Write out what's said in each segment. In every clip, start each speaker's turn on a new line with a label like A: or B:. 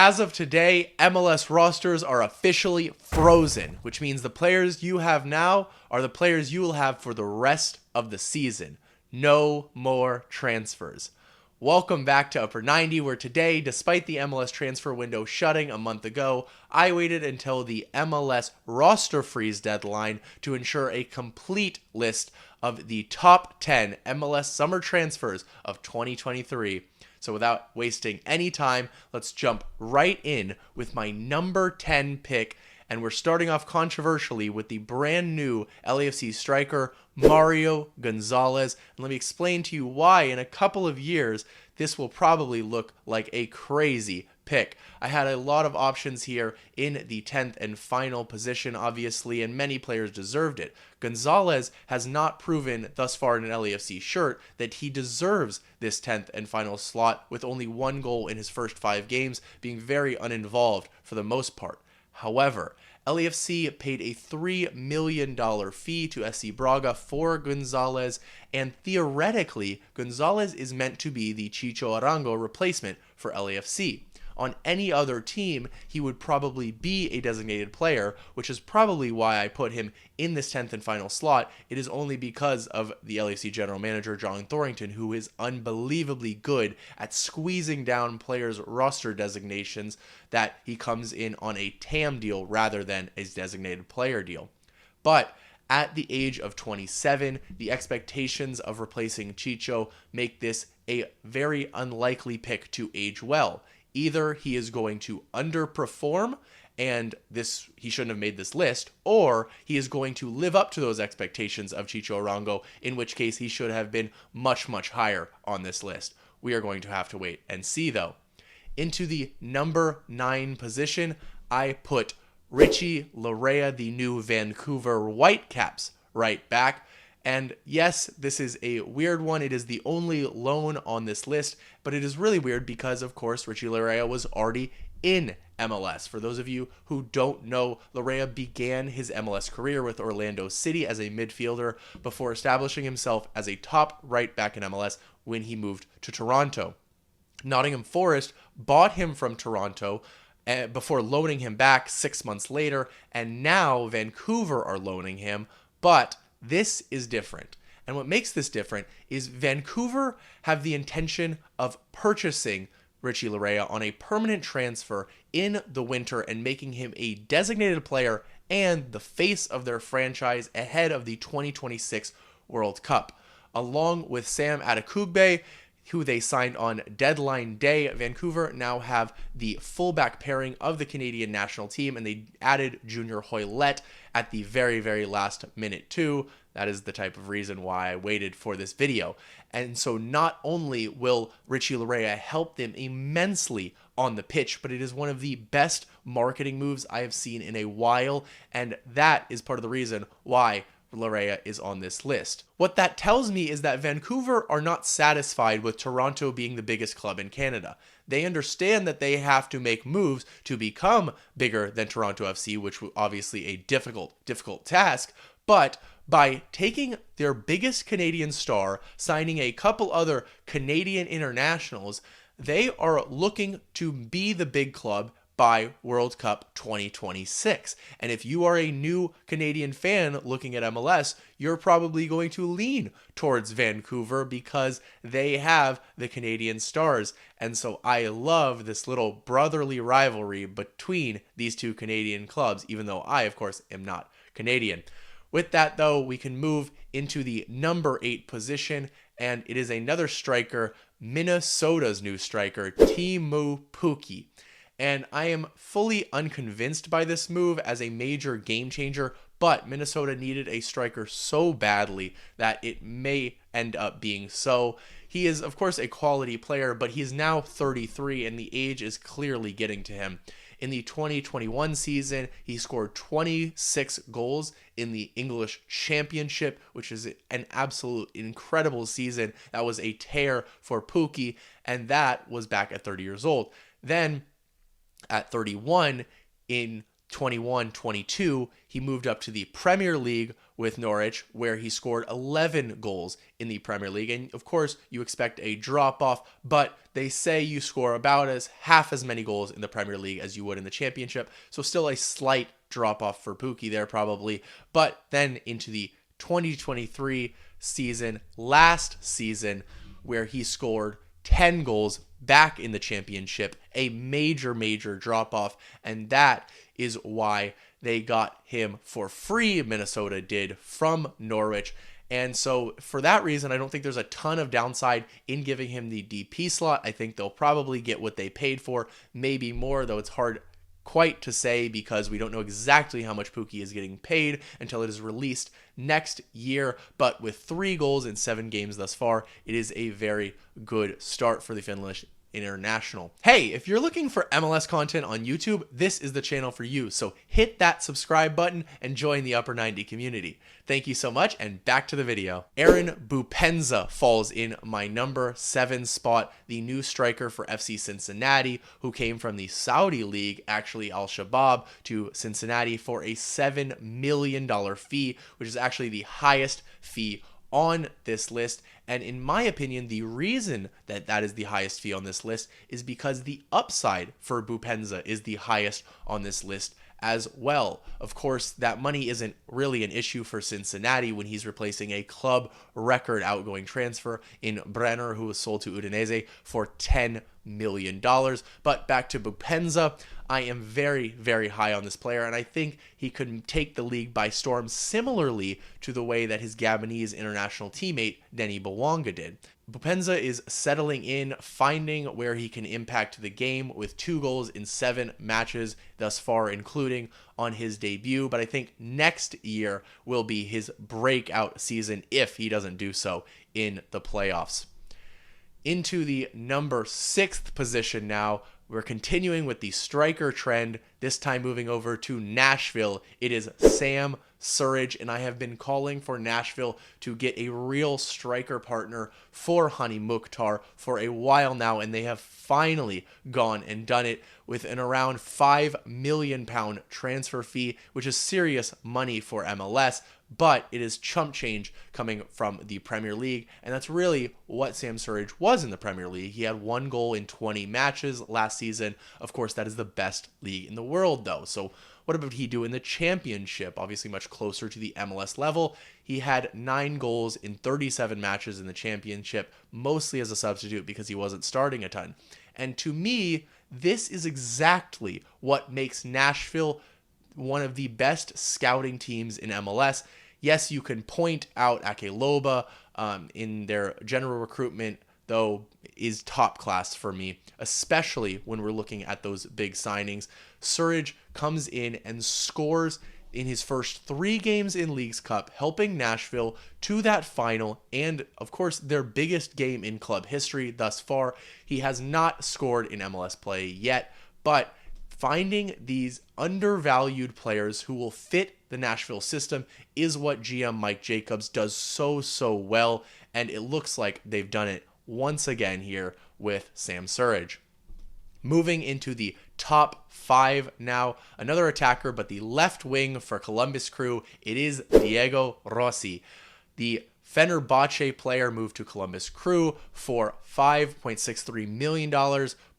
A: As of today, MLS rosters are officially frozen, which means the players you have now are the players you will have for the rest of the season. No more transfers. Welcome back to Upper 90, where today, despite the MLS transfer window shutting a month ago, I waited until the MLS roster freeze deadline to ensure a complete list of the top 10 MLS Summer Transfers of 2023. So without wasting any time, let's jump right in with my number 10 pick. And we're starting off controversially with the brand new LAFC striker, Mario Gonzalez. And let me explain to you why in a couple of years, this will probably look like a crazy pick. I had a lot of options here in the 10th and final position, obviously, and many players deserved it. Gonzalez has not proven thus far in an LAFC shirt that he deserves this 10th and final slot, with only one goal in his first 5 games, being very uninvolved for the most part. However, LAFC paid a $3 million fee to SC Braga for Gonzalez, and theoretically, Gonzalez is meant to be the Chicho Arango replacement for LAFC. On any other team, he would probably be a designated player, which is probably why I put him in this 10th and final slot. It is only because of the LAFC general manager, John Thorrington, who is unbelievably good at squeezing down players' roster designations, that he comes in on a TAM deal rather than a designated player deal. But at the age of 27, the expectations of replacing Chicho make this a very unlikely pick to age well. Either he is going to underperform and he shouldn't have made this list, or he is going to live up to those expectations of Chicho Arango, in which case he should have been much, much higher on this list. We are going to have to wait and see, though. Into the number 9 position, I put Richie Laryea, the new Vancouver Whitecaps, right back. And yes, this is a weird one. It is the only loan on this list, but it is really weird because, of course, Richie Laryea was already in MLS. For those of you who don't know, Laryea began his MLS career with Orlando City as a midfielder before establishing himself as a top right back in MLS when he moved to Toronto. Nottingham Forest bought him from Toronto before loaning him back 6 months later, and now Vancouver are loaning him, but this is different. And what makes this different is Vancouver have the intention of purchasing Richie Laryea on a permanent transfer in the winter and making him a designated player and the face of their franchise ahead of the 2026 World Cup. Along with Sam Adekugbe, who they signed on deadline day, Vancouver now have the fullback pairing of the Canadian national team, and they added Junior Hoylett at the very, very last minute too. That is the type of reason why I waited for this video. And so not only will Richie Laryea help them immensely on the pitch, but it is one of the best marketing moves I have seen in a while, and that is part of the reason why Laryea is on this list. What that tells me is that Vancouver are not satisfied with Toronto being the biggest club in Canada. They understand that they have to make moves to become bigger than Toronto FC, which was obviously a difficult task, but by taking their biggest Canadian star, signing a couple other Canadian internationals, they are looking to be the big club by World Cup 2026. And if you are a new Canadian fan looking at MLS, you're probably going to lean towards Vancouver because they have the Canadian stars. And so I love this little brotherly rivalry between these two Canadian clubs, even though I, of course, am not Canadian. With that, though, we can move into the number 8 position, and it is another striker, Minnesota's new striker, Teemu Pukki. And I am fully unconvinced by this move as a major game changer, but Minnesota needed a striker so badly that it may end up being so. He is, of course, a quality player, but he is now 33, and the age is clearly getting to him. In the 2021 season, he scored 26 goals in the English Championship, which is an absolute incredible season. That was a tear for Pukki, and that was back at 30 years old. Then, at 31, in 21-22, he moved up to the Premier League with Norwich, where he scored 11 goals in the Premier League. And of course, you expect a drop off, but they say you score about half as many goals in the Premier League as you would in the Championship. So still a slight drop off for Pukki there probably. But then into the 2023 season, last season, where he scored 10 goals back in the Championship, a major drop off, and that is why they got him for free, Minnesota did, from Norwich. And so for that reason, I don't think there's a ton of downside in giving him the DP slot. I think they'll probably get what they paid for, maybe more, though it's hard quite to say because we don't know exactly how much Pukki is getting paid until it is released next year. But with 3 goals in 7 games thus far, it is a very good start for the Finnish international. Hey, if you're looking for MLS content on YouTube, this is the channel for you. So hit that subscribe button and join the Upper 90 community. Thank you so much, and back to the video. Aaron Boupendza falls in my number 7 spot, the new striker for FC Cincinnati, who came from the Saudi League, actually Al Shabab, to Cincinnati for a $7 million fee, which is actually the highest fee on this list. And in my opinion, the reason that that is the highest fee on this list is because the upside for Boupendza is the highest on this list as well. Of course, that money isn't really an issue for Cincinnati when he's replacing a club record outgoing transfer in Brenner, who was sold to Udinese for $10 million. But back to Boupendza, I am very high on this player, and I think he could take the league by storm similarly to the way that his Gabonese international teammate Denny Bawanga did. Boupendza is settling in, finding where he can impact the game with 2 goals in 7 matches thus far, including on his debut. But I think next year will be his breakout season if he doesn't do so in the playoffs. Into the number 6th position now. We're continuing with the striker trend, this time moving over to Nashville. It is Sam Surridge, and I have been calling for Nashville to get a real striker partner for Hani Mukhtar for a while now, and they have finally gone and done it with an around £5 million transfer fee, which is serious money for MLS, but it is chump change coming from the Premier League, and that's really what Sam Surridge was in the Premier League. He had 1 goal in 20 matches last season. Of course, that is the best league in the world, though. So what about he do in the Championship? Obviously much closer to the MLS level. He had 9 goals in 37 matches in the Championship, mostly as a substitute because he wasn't starting a ton. And to me, this is exactly what makes Nashville one of the best scouting teams in MLS. Yes, you can point out Ake Loba in their general recruitment, though, is top class for me, especially when we're looking at those big signings. Surridge comes in and scores in his first 3 games in Leagues Cup, helping Nashville to that final and, of course, their biggest game in club history thus far. He has not scored in MLS play yet, but finding these undervalued players who will fit the Nashville system is what GM Mike Jacobs does so well, and it looks like they've done it once again here with Sam Surridge. Moving into the top 5 now, another attacker, but the left wing for Columbus Crew, it is Diego Rossi. The Fenerbahce player moved to Columbus Crew for $5.63 million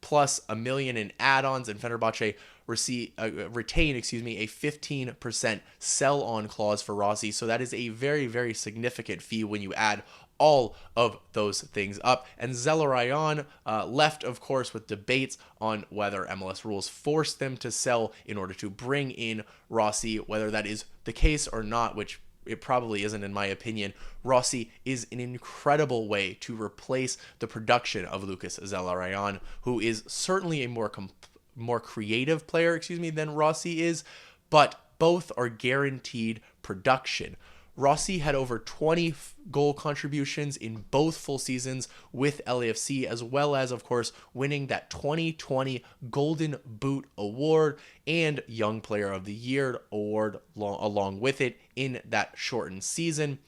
A: plus $1 million in add-ons, and Fenerbahce retain a 15% sell-on clause for Rossi. So that is a very significant fee when you add all of those things up. And Zelarayan left, of course, with debates on whether MLS rules force them to sell in order to bring in Rossi, whether that is the case or not, which it probably isn't in my opinion. Rossi is an incredible way to replace the production of Lucas Zelarayan, who is certainly a more creative player, than Rossi is, but both are guaranteed production. Rossi had over 20 goal contributions in both full seasons with LAFC, as well as, of course, winning that 2020 Golden Boot Award and Young Player of the Year award along with it in that shortened season.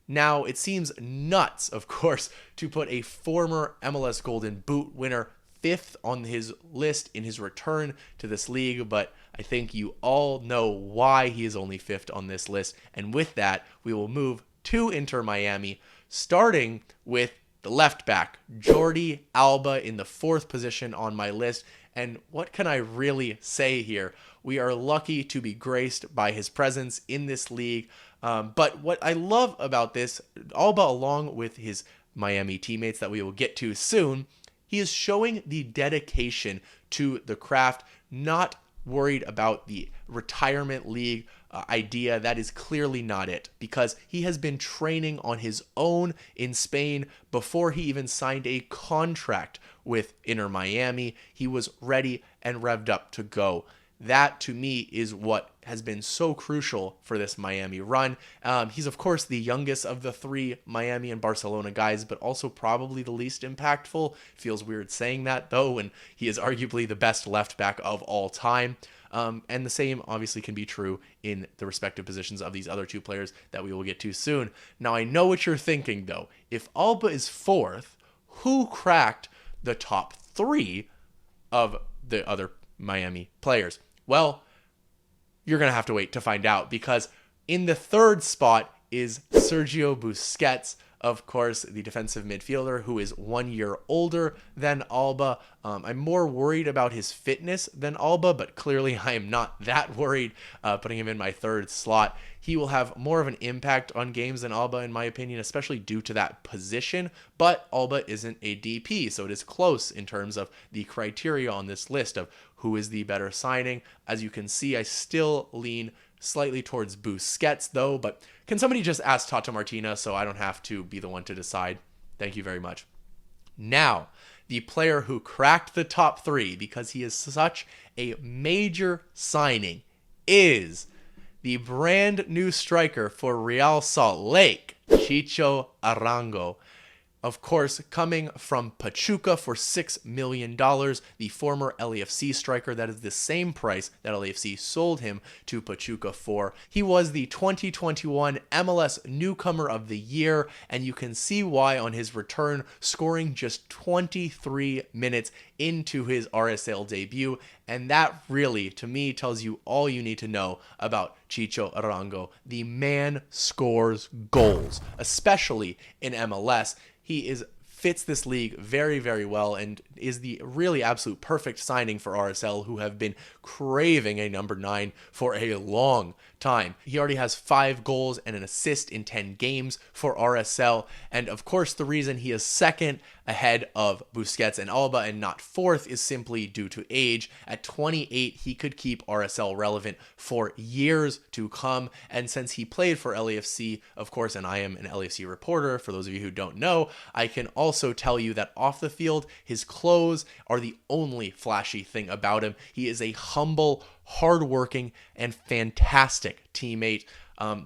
A: Now, it seems nuts, of course, to put a former MLS Golden Boot winner 5th on his list in his return to this league, but I think you all know why he is only 5th on this list. And with that, we will move to Inter Miami, starting with the left back, Jordi Alba, in the 4th position on my list. And what can I really say here? We are lucky to be graced by his presence in this league. But what I love about this, Alba, along with his Miami teammates that we will get to soon, he is showing the dedication to the craft, not worried about the retirement league idea. That is clearly not it, because he has been training on his own in Spain before he even signed a contract with Inter Miami. He was ready and revved up to go. That, to me, is what has been so crucial for this Miami run. He's, of course, the youngest of the 3 Miami and Barcelona guys, but also probably the least impactful. Feels weird saying that, though, and he is arguably the best left back of all time. And the same, obviously, can be true in the respective positions of these other 2 players that we will get to soon. Now, I know what you're thinking, though. If Alba is 4th, who cracked the top 3 of the other Miami players? Well, you're going to have to wait to find out, because in the 3rd spot is Sergio Busquets, of course, the defensive midfielder who is 1 year older than Alba. I'm more worried about his fitness than Alba, but clearly I am not that worried, putting him in my 3rd slot. He will have more of an impact on games than Alba, in my opinion, especially due to that position, but Alba isn't a DP, so it is close in terms of the criteria on this list of who is the better signing. As you can see, I still lean slightly towards Busquets, though, but can somebody just ask Tata Martina so I don't have to be the one to decide? Thank you very much. Now, the player who cracked the top 3, because he is such a major signing, is the brand new striker for Real Salt Lake, Chicho Arango. Of course, coming from Pachuca for $6 million, the former LAFC striker. That is the same price that LAFC sold him to Pachuca for. He was the 2021 MLS Newcomer of the Year, and you can see why on his return, scoring just 23 minutes into his RSL debut. And that really, to me, tells you all you need to know about Chicho Arango. The man scores goals, especially in MLS. He fits this league very, very well and is the really absolute perfect signing for RSL, who have been craving a number 9 for a long time. He already has 5 goals and an assist in 10 games for RSL. And of course, the reason he is 2nd ahead of Busquets and Alba and not 4th is simply due to age. At 28, he could keep RSL relevant for years to come. And since he played for LAFC, of course, and I am an LAFC reporter, for those of you who don't know, I can also tell you that off the field, his clothes are the only flashy thing about him. He is a humble, hardworking, and fantastic teammate.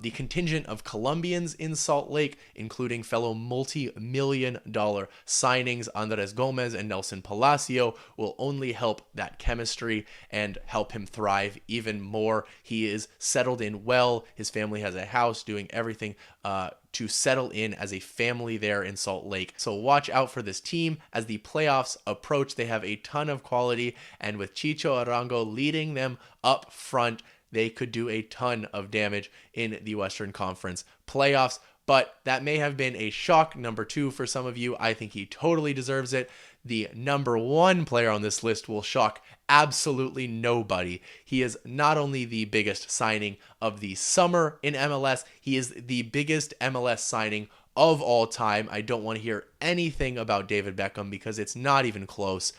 A: The contingent of Colombians in Salt Lake, including fellow multi-million-dollar signings Andres Gomez and Nelson Palacio, will only help that chemistry and help him thrive even more. He is settled in well. His family has a house, doing everything to settle in as a family there in Salt Lake. So watch out for this team as the playoffs approach. They have a ton of quality, and with Chicho Arango leading them up front, they could do a ton of damage in the Western Conference playoffs. But that may have been a shock number 2 for some of you. I think he totally deserves it. The number 1 player on this list will shock absolutely nobody. He is not only the biggest signing of the summer in MLS, he is the biggest MLS signing of all time. I don't want to hear anything about David Beckham because it's not even close.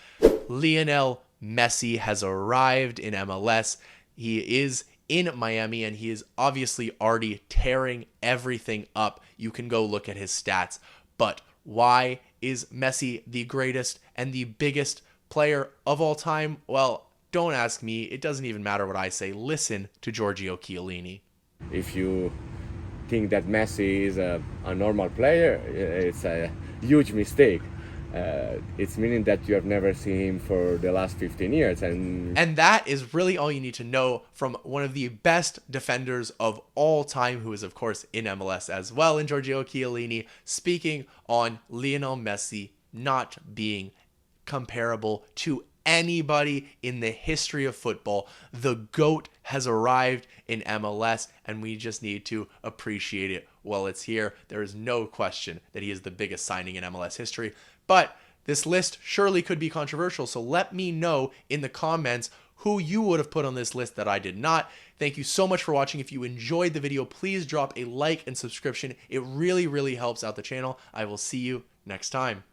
A: Lionel Messi has arrived in MLS. He is in Miami, and he is obviously already tearing everything up. You can go look at his stats. But why is Messi the greatest and the biggest player of all time? Well, don't ask me. It doesn't even matter what I say. Listen to Giorgio Chiellini.
B: If you think that Messi is a normal player, it's a huge mistake. It's meaning that you have never seen him for the last 15 years. And
A: that is really all you need to know from one of the best defenders of all time, who is, of course, in MLS as well, in Giorgio Chiellini, speaking on Lionel Messi not being comparable to anybody in the history of football. The GOAT has arrived in MLS, and we just need to appreciate it while it's here. There is no question that he is the biggest signing in MLS history, but this list surely could be controversial, so let me know in the comments who you would have put on this list that I did not. Thank you so much for watching. If you enjoyed the video, please drop a like and subscription. It really, really helps out the channel. I will see you next time.